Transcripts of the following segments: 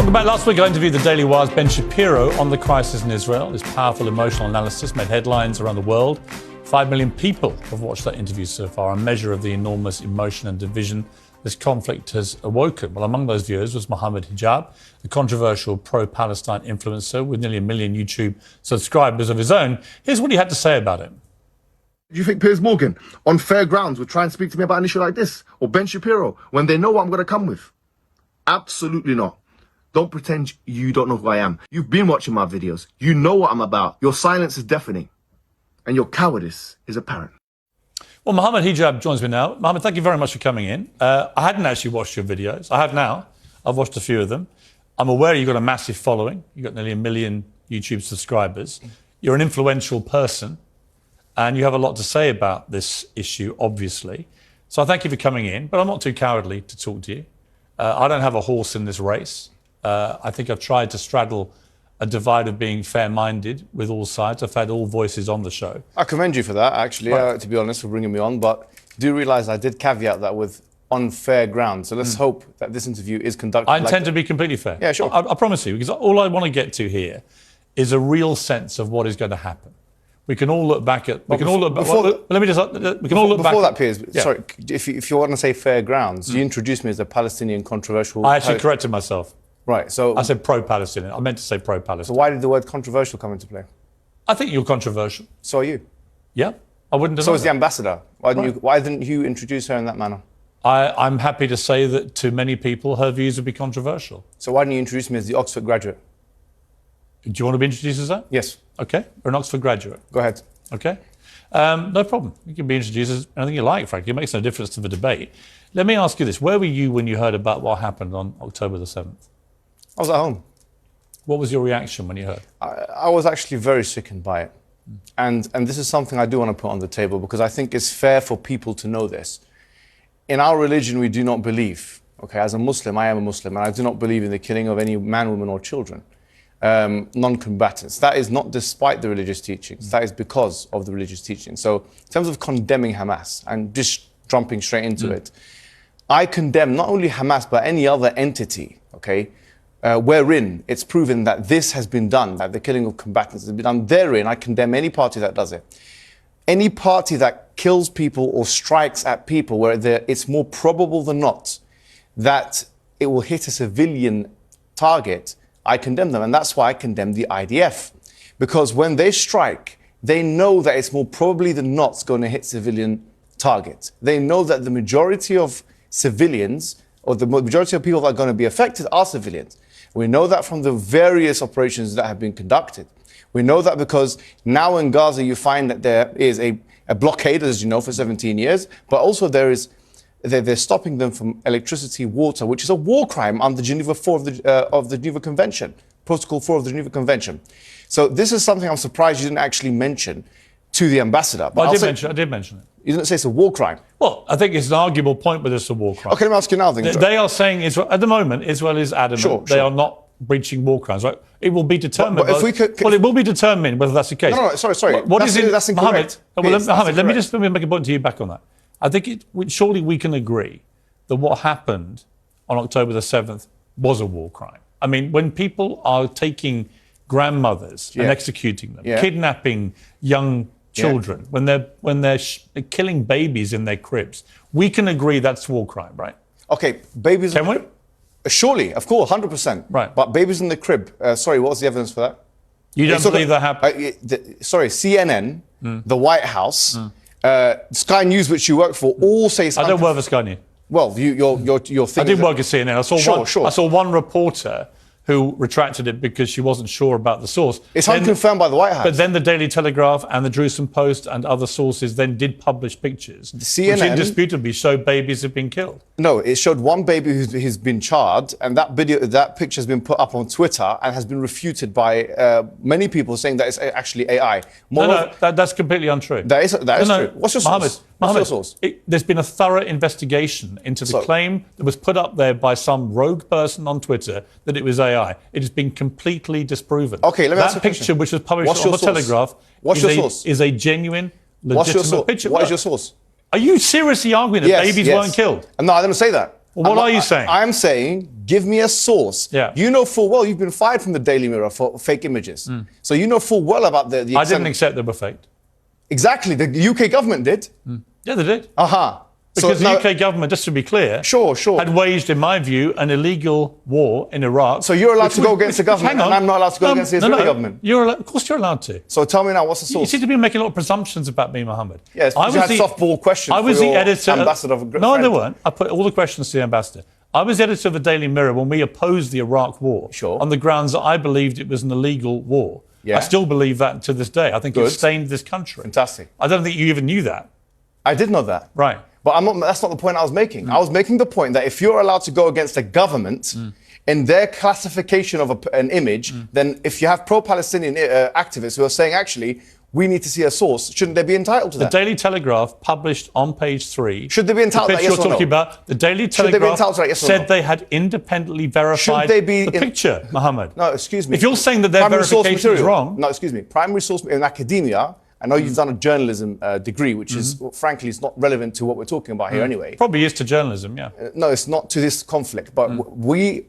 Welcome back. Last week I interviewed the Daily Wire's Ben Shapiro on the crisis in Israel. His powerful emotional analysis made headlines around the world. 5 million people have watched that interview so far, a measure of the enormous emotion and division this conflict has awoken. Well, among those viewers was Mohammed Hijab, the controversial pro-Palestine influencer with nearly 1 million YouTube subscribers of his own. Here's what he had to say about it. Do you think Piers Morgan, on fair grounds, would try and speak to me about an issue like this? Or Ben Shapiro, when they know what I'm going to come with? Absolutely not. Don't pretend you don't know who I am. You've been watching my videos. You know what I'm about. Your silence is deafening. And your cowardice is apparent. Well, Mohammed Hijab joins me now. Mohammed, thank you very much for coming in. I hadn't actually watched your videos. I have now. I've watched a few of them. I'm aware you've got a massive following. You've got nearly 1 million YouTube subscribers. You're an influential person. And you have a lot to say about this issue, obviously. So I thank you for coming in. But I'm not too cowardly to talk to you. I don't have a horse in this race. I think I've tried to straddle a divide of being fair-minded with all sides. I've had all voices on the show. I commend you for that, actually, to be honest, for bringing me on. But do realise I did caveat that with unfair ground. So let's hope that this interview is conducted. I intend to be completely fair. Yeah, sure. I promise you, because all I want to get to here is a real sense of what is going to happen. We can all look back at. We can all look back. Let me just. We can all look back. Before that, Piers. Yeah. Sorry, if you want to say fair grounds, you introduced me as a Palestinian controversial. I actually corrected myself. Right. So I said pro-Palestinian. I meant to say pro-Palestinian. So why did the word controversial come into play? I think you're controversial. So are you. Yeah, I wouldn't deny So is that. the ambassador. Why didn't you introduce her in that manner? I'm happy to say that to many people, her views would be controversial. So why didn't you introduce me as the Oxford graduate? Do you want to be introduced as that? Yes. Okay, or an Oxford graduate. Go ahead. Okay, no problem. You can be introduced as anything you like, frankly. It makes no difference to the debate. Let me ask you this. Where were you when you heard about what happened on October the 7th? I was at home. What was your reaction when you heard? I was actually very sickened by it. And this is something I do want to put on the table because I think it's fair for people to know this. In our religion, we do not believe, okay, as a Muslim, I am a Muslim, and I do not believe in the killing of any man, woman, or children, non-combatants. That is not despite the religious teachings. That is because of the religious teachings. So in terms of condemning Hamas and just jumping straight into it, I condemn not only Hamas, but any other entity, okay, wherein it's proven that this has been done, that the killing of combatants has been done. Therein, I condemn any party that does it. Any party that kills people or strikes at people where it's more probable than not that it will hit a civilian target, I condemn them. And that's why I condemn the IDF. Because when they strike, they know that it's more probably than not going to hit civilian targets. They know that the majority of civilians, or the majority of people that are going to be affected, are civilians. We know that from the various operations that have been conducted. We know that because now in Gaza you find that there is a blockade, as you know, for 17 years, but also they're stopping them from electricity, water, which is a war crime under Geneva 4 of the Geneva Convention, Protocol 4 of the Geneva Convention. So this is something I'm surprised you didn't actually mention to the ambassador. But I did mention it. You didn't say it's a war crime. Well, I think it's an arguable point whether it's a war crime. Okay, let me ask you now. They are saying Israel, at the moment, Israel is adamant they are not breaching war crimes. Right? It will be determined. But if we could, well, it will be determined whether that's the case. No, sorry. That's incorrect. Mohammed, let me make a point to you back on that. I think surely we can agree that what happened on October the 7th was a war crime. I mean, when people are taking grandmothers and executing them, kidnapping young children, when they're killing babies in their cribs, we can agree that's war crime, right? Okay, babies. Can we? Surely, of course, 100%. Right. But babies in the crib. Sorry, what was the evidence for that? You don't believe that happened? CNN, the White House, Sky News, which you work for, all say something. I don't work for Sky News. Well, your thing. I did work at CNN. I saw one reporter who retracted it because she wasn't sure about the source. It's unconfirmed by the White House. But then the Daily Telegraph and the Jerusalem Post and other sources then did publish pictures which indisputably show babies have been killed. No, it showed one baby who's been charred, and that picture has been put up on Twitter and has been refuted by many people saying that it's actually AI. That's completely untrue. That is true. What's your source? Mohammed, there's been a thorough investigation into the claim that was put up there by some rogue person on Twitter that it was AI. It has been completely disproven. Okay, let me ask you a question. That picture, which was published on the Telegraph, is a genuine, legitimate picture. What is your source? Are you seriously arguing that babies weren't killed? No, I didn't say that. Well, what are you saying? I'm saying, give me a source. Yeah. You know full well you've been fired from the Daily Mirror for fake images. So you know full well about the I didn't accept they were faked. Exactly. The UK government did. Yeah, they did. Aha. Because the UK government, just to be clear, Sure. had waged, in my view, an illegal war in Iraq. So you're allowed to go against the government, hang on. and I'm not allowed to go against the Israeli government. Of course you're allowed to. So tell me now, what's the source? You seem to be making a lot of presumptions about me, Mohammed. Yes, because you had softball questions I was for the your editor. ambassador of No, they weren't. I put all the questions to the ambassador. I was editor of the Daily Mirror when we opposed the Iraq war on the grounds that I believed it was an illegal war. Yeah. I still believe that to this day. I think it stained this country. Fantastic. I don't think you even knew that. I did know that. Right. But that's not the point I was making. I was making the point that if you're allowed to go against a government in their classification of an image, then if you have pro-Palestinian activists who are saying, actually, we need to see a source, shouldn't they be entitled to that? The Daily Telegraph published on page 3. Should they be entitled to that, yes you're or no? talking about, the Daily Should they be Telegraph entitled to that, yes or said no? they had independently verified the picture, Mohammed. No, excuse me. If you're saying that their Primary source verification is material. wrong... No, excuse me. Primary source in academia, I know you've done a journalism degree, which is, frankly, it's not relevant to what we're talking about here anyway. Probably is to journalism, yeah. No, it's not to this conflict. But we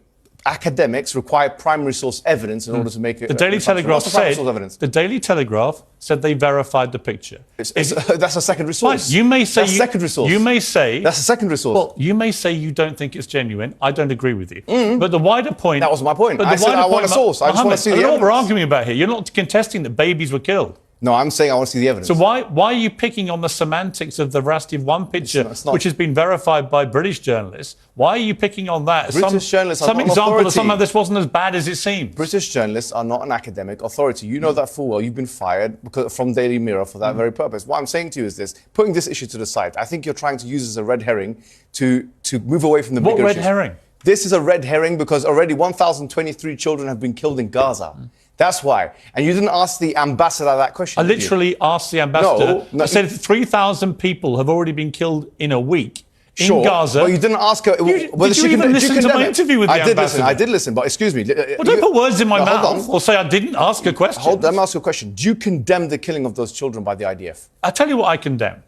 academics require primary source evidence in order to make it. The Daily Telegraph said. The Daily Telegraph said they verified the picture. That's a secondary source. Fine. You may say that's secondary source. You may say that's a secondary source. Well, you may say you don't think it's genuine. I don't agree with you. But the wider point. That was my point. But I said I want a source. I just want to see the evidence. What we're arguing about here. You're not contesting that babies were killed. No, I'm saying I want to see the evidence. So why are you picking on the semantics of the veracity of one picture, which has been verified by British journalists? Why are you picking on that? British journalists are some not an example authority. that somehow this wasn't as bad as it seems. British journalists are not an academic authority. You know that full well. You've been fired from Daily Mirror for that very purpose. What I'm saying to you is this: putting this issue to the side, I think you're trying to use this as a red herring to move away from the bigger issues. What red herring? This is a red herring because already 1,023 children have been killed in Gaza. That's why. And you didn't ask the ambassador that question. I literally asked the ambassador. No, I said 3,000 people have already been killed in a week in Gaza. Well, you didn't ask her. Did you even listen to my interview with the ambassador? I did listen, but excuse me. Well, don't put words in my mouth or say I didn't ask a question. Let me ask you a question. Do you condemn the killing of those children by the IDF? I tell you what I condemn.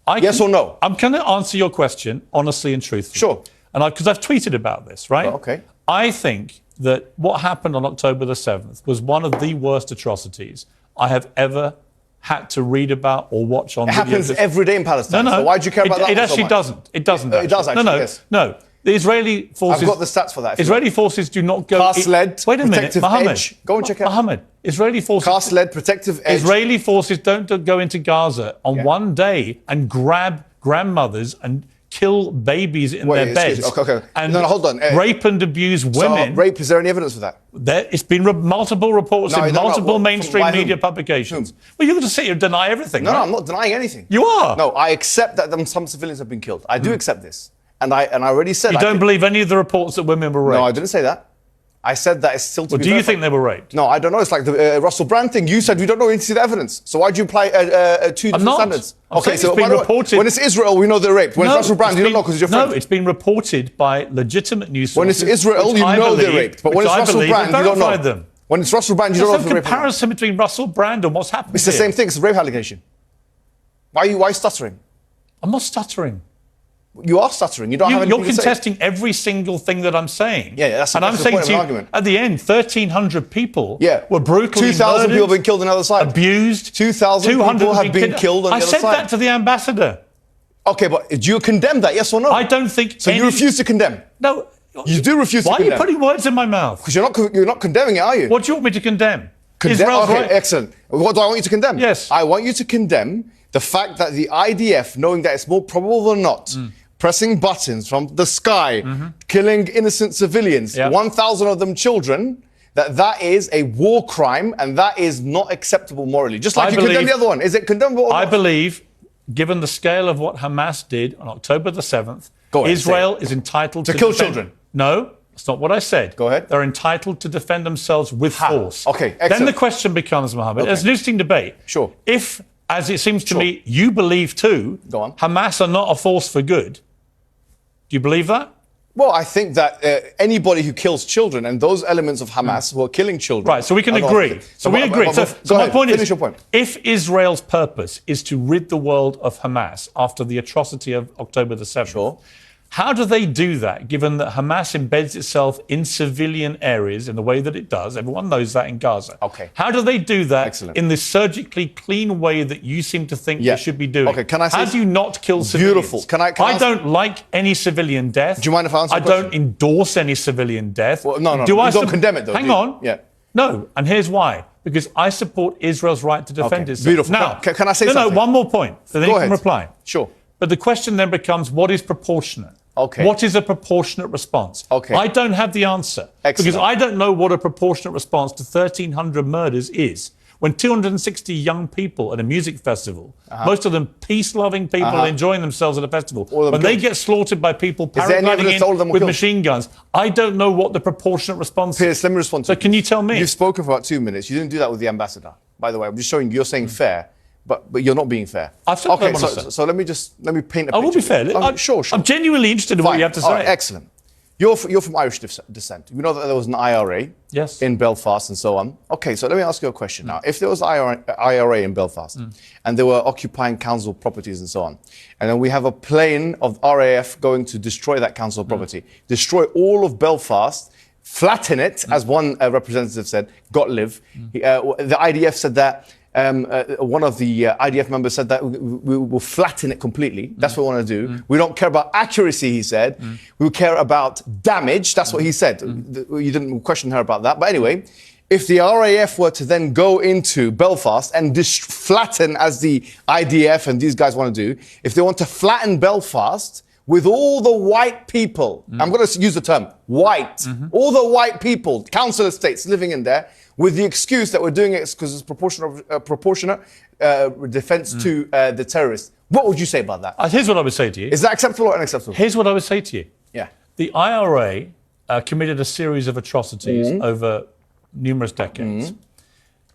Yes or no? I'm going to answer your question honestly and truthfully. Sure. And because I've tweeted about this, right? Oh, okay. I think that what happened on October the 7th was one of the worst atrocities I have ever had to read about or watch on video. It happens every day in Palestine. No. So why do you care about that? It actually doesn't. It doesn't. It does actually. Yes. No. The Israeli forces. I've got the stats for that. Israeli forces do not go. Cast-led, Wait a minute, protective Mohammed. edge. Go and check it out. Mohammed. Israeli forces. Cast-led, protective edge. Israeli forces don't go into Gaza on one day and grab grandmothers and kill babies in their beds. Okay. And hold on. Rape and abuse women. So, rape, is there any evidence for that? It's been multiple reports in multiple mainstream media publications. Well, you're going to sit here and deny everything. No, right? I'm not denying anything. You are. No, I accept that some civilians have been killed. I do accept this. And I already said... You don't believe any of the reports that women were raped? No, I didn't say that. I said that it's still to be do you verified. think they were raped? No, I don't know. It's like the Russell Brand thing. You said we don't know. We need to see the evidence. So why do you apply two different standards? Okay, so it's been reported. When it's Israel, we know they're raped. When it's Russell Brand, you don't know because it's your friend. No, it's been reported by legitimate news sources. When it's Israel, you know they're raped. But when it's Russell Brand, you don't know. Them. When it's Russell Brand, you don't know if they're raped. There's no comparison between Russell Brand and what's happened. It's the same thing. It's a rape allegation. Why are you stuttering? I'm not stuttering. You are stuttering. You don't have anything You're contesting every single thing that I'm saying. Yeah, that's and I'm the saying point to of you, an argument. at the end, 1,300 people were brutally 2,000 murdered, people have been killed on the other side. Abused. 2,000 people have been killed on the other side. I said that to the ambassador. Okay, but do you condemn that, yes or no? I don't think so. You refuse to condemn? No. You do refuse to condemn? Why are you putting words in my mouth? Because you're not condemning it, are you? What do you want me to condemn? Israel's right. Excellent. What do I want you to condemn? Yes. I want you to condemn the fact that the IDF, knowing that it's more probable than not, pressing buttons from the sky, killing innocent civilians, 1,000 of them children, that is a war crime and that is not acceptable morally. Just like you condemn the other one. Is it condemnable or not? I believe, given the scale of what Hamas did on October the 7th, Israel is entitled to kill children. No, that's not what I said. Go ahead. They're entitled to defend themselves with force. Okay, excellent. Then the question becomes, Mohammed, it's an interesting debate. Sure. If, as it seems to me, you believe too, Hamas are not a force for good, do you believe that? Well, I think that anybody who kills children and those elements of Hamas who are killing children... Right, so we can agree. So we agree. So my point is, your point. If Israel's purpose is to rid the world of Hamas after the atrocity of October the 7th, How do they do that, given that Hamas embeds itself in civilian areas in the way that it does? Everyone knows that in Gaza. Okay. How do they do that Excellent. in the surgically clean way that you seem to think they should be doing? Okay, can I say... How do you not kill civilians? Beautiful. I don't like any civilian death. Do you mind if I answer the question? I don't endorse any civilian death. Well, no. Do I you don't condemn it, though, Hang do you? on. Yeah. No, and here's why. Because I support Israel's right to defend itself. Beautiful. Now, can I say no, something? No, one more point. So then Go you ahead. can reply. Sure. But the question then becomes, what is proportionate? Okay. What is a proportionate response? Okay. I don't have the answer. Excellent. Because I don't know what a proportionate response to 1,300 murders is. When 260 young people at a music festival, most of them peace-loving people enjoying themselves at a festival, when they get slaughtered by people paragliding in with machine guns, I don't know what the proportionate response is. Piers, let me respond to you. So can you tell me? You've spoken for about 2 minutes. You didn't do that with the ambassador, by the way. I'm just showing you're saying fair, but you're not being fair. I've said okay, what I want to say. So let me paint a picture. I will be fair. Sure. I'm genuinely interested in what you have to say. All right, excellent. You're from Irish descent. We know that there was an IRA in Belfast and so on. Okay, so let me ask you a question now. If there was IRA in Belfast and they were occupying council properties and so on, and then we have a plane of RAF going to destroy that council property, destroy all of Belfast, flatten it, as one representative said, got live. The IDF said that. One of the IDF members said that we will flatten it completely. That's what we want to do. We don't care about accuracy, he said. We care about damage. That's what he said. You didn't question her about that. But anyway, if the RAF were to then go into Belfast and flatten, as the IDF and these guys want to do, if they want to flatten Belfast with all the white people, I'm going to use the term white, all the white people, council estates living in there, with the excuse that we're doing it because it's proportionate defense to the terrorists. What would you say about that? Here's what I would say to you. Is that acceptable or unacceptable? Here's what I would say to you. Yeah. The IRA committed a series of atrocities over numerous decades.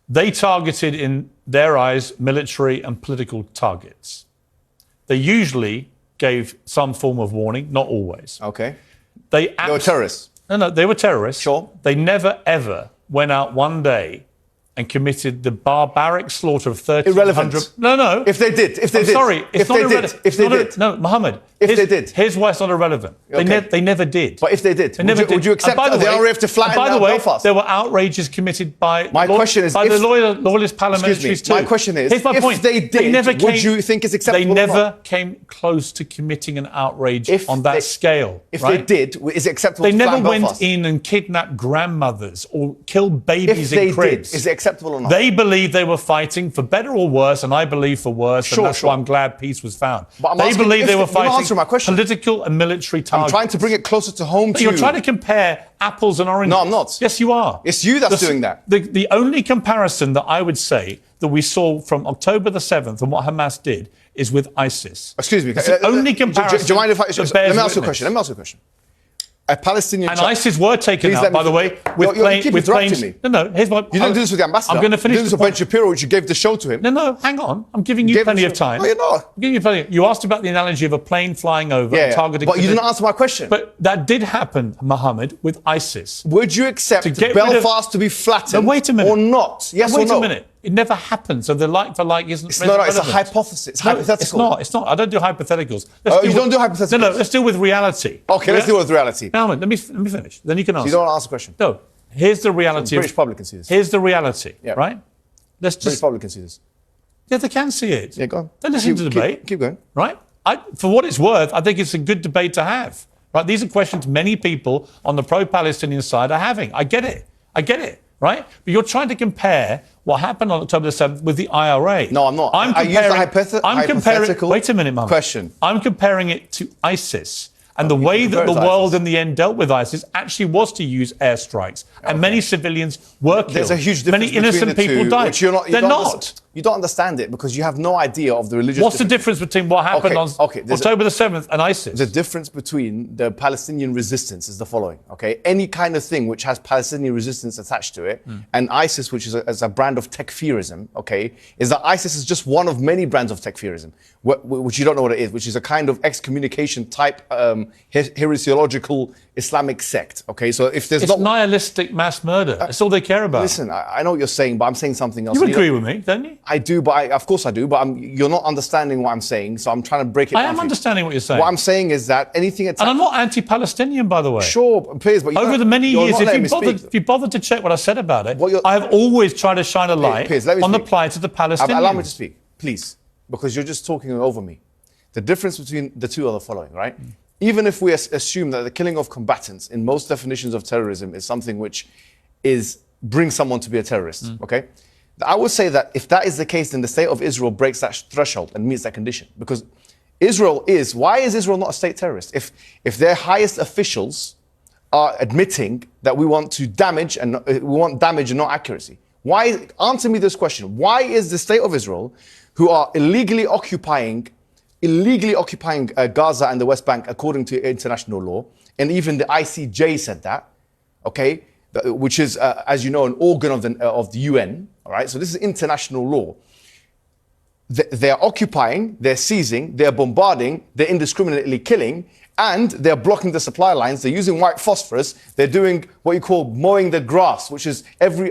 They targeted, in their eyes, military and political targets. They usually gave some form of warning, not always. Okay. They were terrorists. No, they were terrorists. Sure. They never, ever went out one day and committed the barbaric slaughter of 1,300... Irrelevant. No. If they did. Sorry, it's not irrelevant. If they did. No, Mohammed. They did. Here's why it's not irrelevant. Okay. They never did. But if they did, would you accept the RAF to flatten Belfast? There were outrages committed by the loyalist parliamentarians too. My question is, here's my point. If they did, would you think it's acceptable? They never came close to committing an outrage on that scale. If they did, is it acceptable to flatten Belfast? They never went in and kidnapped grandmothers or killed babies in cribs. If they did, is it acceptable or not? They believed they were fighting for better or worse, and I believe for worse, and that's why I'm glad peace was found. They believed they were fighting political and military targets. I'm trying to bring it closer to home to you. You're trying to compare apples and oranges. No, I'm not. Yes, you are. It's you that's doing that. The only comparison that I would say that we saw from October the 7th and what Hamas did is with ISIS. Excuse me. It's the only comparison. Do you mind if I... Let me ask you a question. A Palestinian... And ISIS were taken out, by the way, with planes... Me. No, here's my... You didn't do this with the ambassador. I'm going to finish. You did this with Ben Shapiro, which you gave the show to him. No, hang on. I'm giving you plenty of time. No, you're not. I'm giving you plenty. You asked about the analogy of a plane flying over and targeting... But you didn't answer my question. But that did happen, Mohammed, with ISIS. Would you accept Belfast to be flattened or not? Yes or no? Wait a minute. It never happened. So the like for like isn't relevant. It's a hypothesis. It's hypothetical. It's not. I don't do hypotheticals. You don't do hypotheticals? No, let's deal with reality. Okay, let's deal with reality. Now, let me finish. Then you can answer. So you don't answer the question? No. Here's the reality. The British public can see this. Here's the reality, right? British public can see this. Yeah, they can see it. Yeah, go on. They listen to the debate. Keep going. Right? For what it's worth, I think it's a good debate to have. Right? These are questions many people on the pro-Palestinian side are having. I get it. Right? But you're trying to compare what happened on October the 7th with the IRA. No, I'm not. I used a hypothetical wait a minute, Mum. question. I'm comparing it to ISIS. And the way that the world in the end dealt with ISIS actually was to use airstrikes. And many civilians were killed. There's a huge difference many innocent people died. Which you're They're not. You don't understand it because you have no idea of the religious... What's the difference between what happened on October the 7th and ISIS? The difference between the Palestinian resistance is the following, okay? Any kind of thing which has Palestinian resistance attached to it, and ISIS, which is a brand of tekfirism, okay, is that ISIS is just one of many brands of tekfirism, which you don't know what it is, which is a kind of excommunication type heresiological Islamic sect. Okay, so if there's It's not nihilistic mass murder. That's all they care about. listen, I know what you're saying, but I'm saying something else. You agree with me, don't you? I do, but of course I do, but you're not understanding what I'm saying, so I'm trying to break it down. I am understanding what you're saying. What I'm saying is that anything And I'm not anti-Palestinian, by the way. Sure, Piers, but over the many you're years, not letting me speak. if you bothered to check what I said about it, What I have always tried to shine a light Piers, let me on the speak. plight of the Palestinians. Allow me to speak, please, because you're just talking over me. The difference between the two are the following, right? Even if we assume that the killing of combatants in most definitions of terrorism is something which brings someone to be a terrorist, okay? I would say that if that is the case, then the state of Israel breaks that threshold and meets that condition. Because why is Israel not a state terrorist? If their highest officials are admitting that we want damage and not accuracy. Answer me this question. Why is the state of Israel, who are illegally occupying Gaza and the West Bank according to international law, and even the ICJ said that, okay, which is, as you know, an organ of the UN, all right? So this is international law. They're occupying, they're seizing, they're bombarding, they're indiscriminately killing, and they're blocking the supply lines. They're using white phosphorus. They're doing what you call mowing the grass, which is every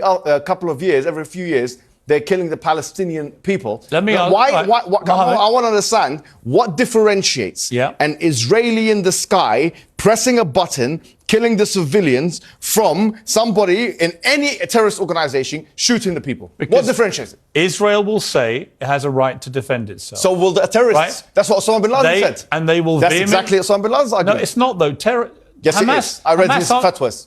few years, they're killing the Palestinian people. Let me I want to understand what differentiates an Israeli in the sky pressing a button, killing the civilians, from somebody in any terrorist organization shooting the people. What differentiates it? Israel will say it has a right to defend itself. So will the terrorists? Right? That's what Osama bin Laden said. And they will. That's exactly Osama bin Laden's argument. No, it's not though. Yes, it is. I read his fatwas.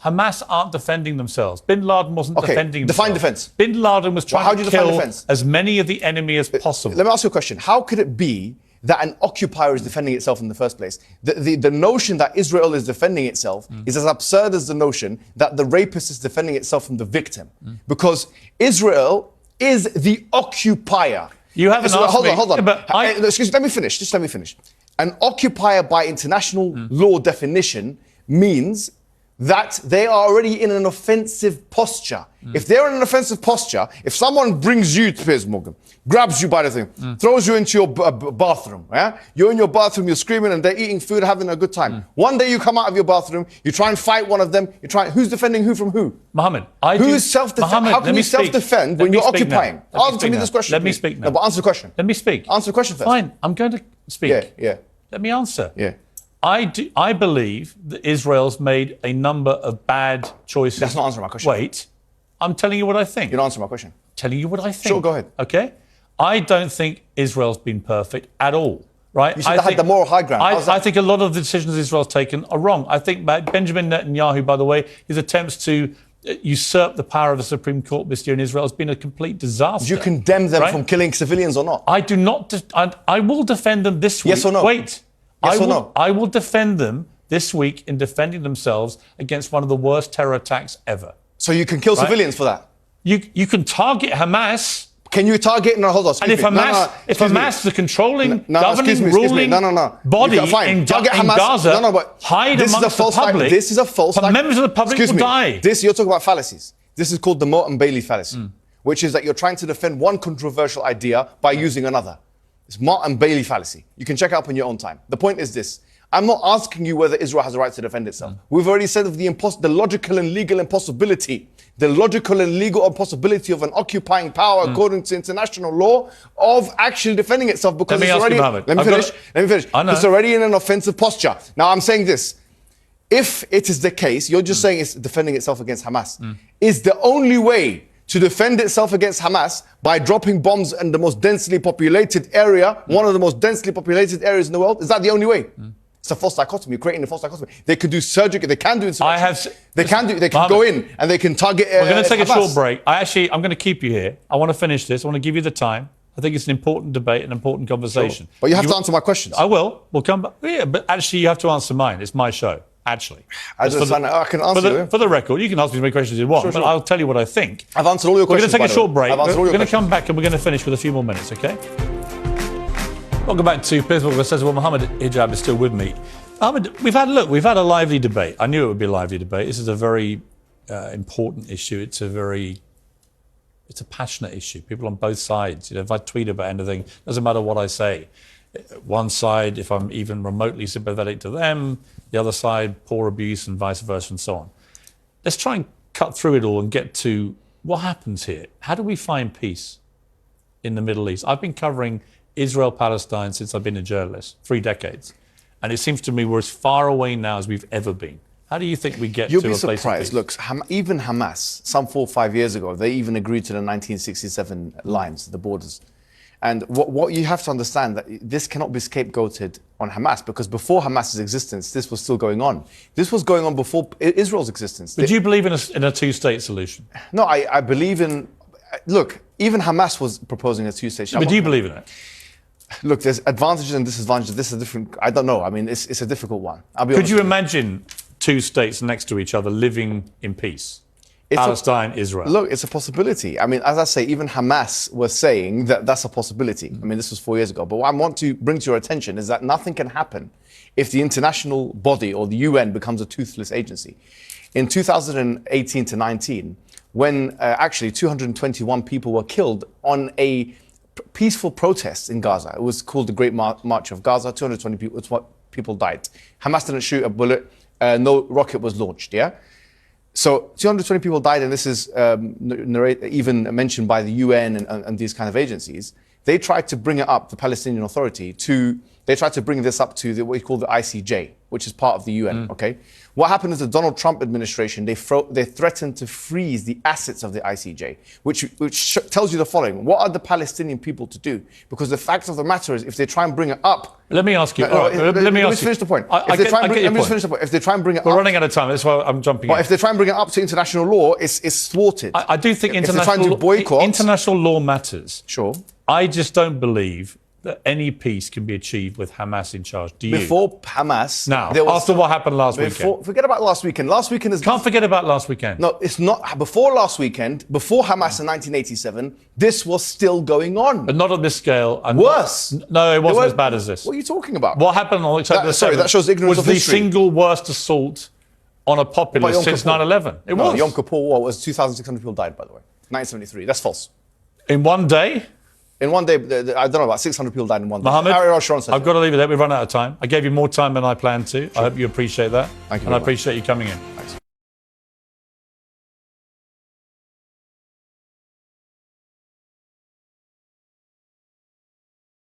Hamas aren't defending themselves. Bin Laden wasn't defending themselves. Define defense. Bin Laden was trying to kill as many of the enemy as possible. Let me ask you a question. How could it be that an occupier is defending itself in the first place? The notion that Israel is defending itself is as absurd as the notion that the rapist is defending itself from the victim. Because Israel is the occupier. You haven't asked me. Hold on. Excuse me, let me finish. Just let me finish. An occupier by international law definition means that they are already in an offensive posture. If they're in an offensive posture, if someone brings you to Piers Morgan, grabs you by the thing, throws you into your bathroom, you're in your bathroom, you're screaming and they're eating food, having a good time. One day you come out of your bathroom, you try and fight one of them, who's defending who from who? Mohammed, how can you self-defend when you're occupying? Answer me this question. Let me speak now. No, but answer the question. Let me speak. Answer the question first. Fine, I'm going to speak. Yeah. Let me answer. Yeah. I believe that Israel's made a number of bad choices. That's not answering my question. Wait, I'm telling you what I think. You're not answering my question. Telling you what I think. Sure, go ahead. Okay? I don't think Israel's been perfect at all. Right? You said they had the moral high ground. I think a lot of the decisions Israel's taken are wrong. I think Benjamin Netanyahu, by the way, his attempts to usurp the power of the Supreme Court this year in Israel has been a complete disaster. Do you condemn them from killing civilians or not? I do not. I will defend them this week. Yes or no? Wait. Yes or no? I will defend them this week in defending themselves against one of the worst terror attacks ever. So you can kill civilians for that? You can target Hamas. Can you target? No, hold on. And if Hamas, the controlling, governing, ruling body in Gaza, hide amongst the public, this is a false. Members of the public will die. You're talking about fallacies. This is called the Moat and Bailey fallacy, which is that you're trying to defend one controversial idea by using another. It's Moat and Bailey fallacy. You can check it up on your own time. The point is this. I'm not asking you whether Israel has a right to defend itself. We've already said of the logical and legal impossibility. The logical and legal impossibility of an occupying power, according to international law, of actually defending itself because it's already. Let me finish. It's already in an offensive posture. Now I'm saying this. If it is the case, you're just saying it's defending itself against Hamas. Is the only way to defend itself against Hamas by dropping bombs in the most densely populated area, one of the most densely populated areas in the world? Is that the only way? It's a false dichotomy, creating a false dichotomy. They could do surgery, they can do insurrection. They can go in and they can target We're going to take Hamas. a short break. I'm going to keep you here. I want to finish this. I want to give you the time. I think it's an important debate, an important conversation. Sure. But you have to answer my questions. I will. We'll come back. Yeah, but actually you have to answer mine. It's my show, actually. I can answer you. For the record, you can ask me as many questions as you want, but I'll tell you what I think. I've answered all your questions. We're going to take a short break. We're going to come back and we're going to finish with a few more minutes, okay? Welcome back to Piers Morgan Says. Well, Mohammed Hijab is still with me. Mohammed, we've had a lively debate. I knew it would be a lively debate. This is a very important issue. It's a passionate issue. People on both sides. If I tweet about anything, doesn't matter what I say. One side, if I'm even remotely sympathetic to them, the other side, poor abuse and vice versa and so on. Let's try and cut through it all and get to what happens here. How do we find peace in the Middle East? I've been covering Israel-Palestine since I've been a journalist, 3 decades. And it seems to me we're as far away now as we've ever been. How do you think we get to a place of peace? You'll be surprised. Look, even Hamas, some 4 or 5 years ago, they even agreed to the 1967 lines, the borders. And what you have to understand, that this cannot be scapegoated on Hamas, because before Hamas's existence, this was still going on. This was going on before Israel's existence. But do you believe in a two-state solution? No, I believe in... Look, even Hamas was proposing a two-state solution. But do you believe in it? Look, there's advantages and disadvantages. This is a different... I don't know. I mean, it's a difficult one. Could you imagine 2 states next to each other living in peace? Palestine, Israel. Look, it's a possibility. I mean, as I say, even Hamas was saying that that's a possibility. I mean, this was 4 years ago. But what I want to bring to your attention is that nothing can happen if the international body or the UN becomes a toothless agency. In 2018 to 19, when actually 221 people were killed on a peaceful protest in Gaza. It was called the Great March of Gaza. 220 people died. Hamas didn't shoot a bullet. No rocket was launched, yeah? So 220 people died, and this is even mentioned by the UN and these kind of agencies. They tried to bring it up, the Palestinian Authority, they tried to bring this up to what we call the ICJ, which is part of the UN, okay? What happened is the Donald Trump administration, they threatened to freeze the assets of the ICJ, which tells you the following. What are the Palestinian people to do? Because the fact of the matter is, if they try and bring it up... Let me ask you... let me finish the point. Let me finish the point. If they try and bring it up... We're running out of time, that's why I'm jumping in. But if they try and bring it up to international law, it's thwarted. I do think international law matters. Sure. I just don't believe that any peace can be achieved with Hamas in charge. Do you? Before Hamas... Now, after what happened last weekend. Forget about last weekend. Last weekend is... Can't forget about last weekend. No, it's not. Before last weekend, before Hamas in 1987, this was still going on. But not on this scale. Worse. No, it wasn't as bad as this. What are you talking about? What happened on October 7th sorry, that shows ignorance of history. Was the single worst assault on a populace since 9/11. It was. Yom Kippur War was 2,600 people died, by the way. 1973. That's false. In one day? In one day, I don't know, about 600 people died in one day. Mohammed, I've got to leave it there. We've run out of time. I gave you more time than I planned to. I hope you appreciate that. Thank you. And I appreciate you coming in.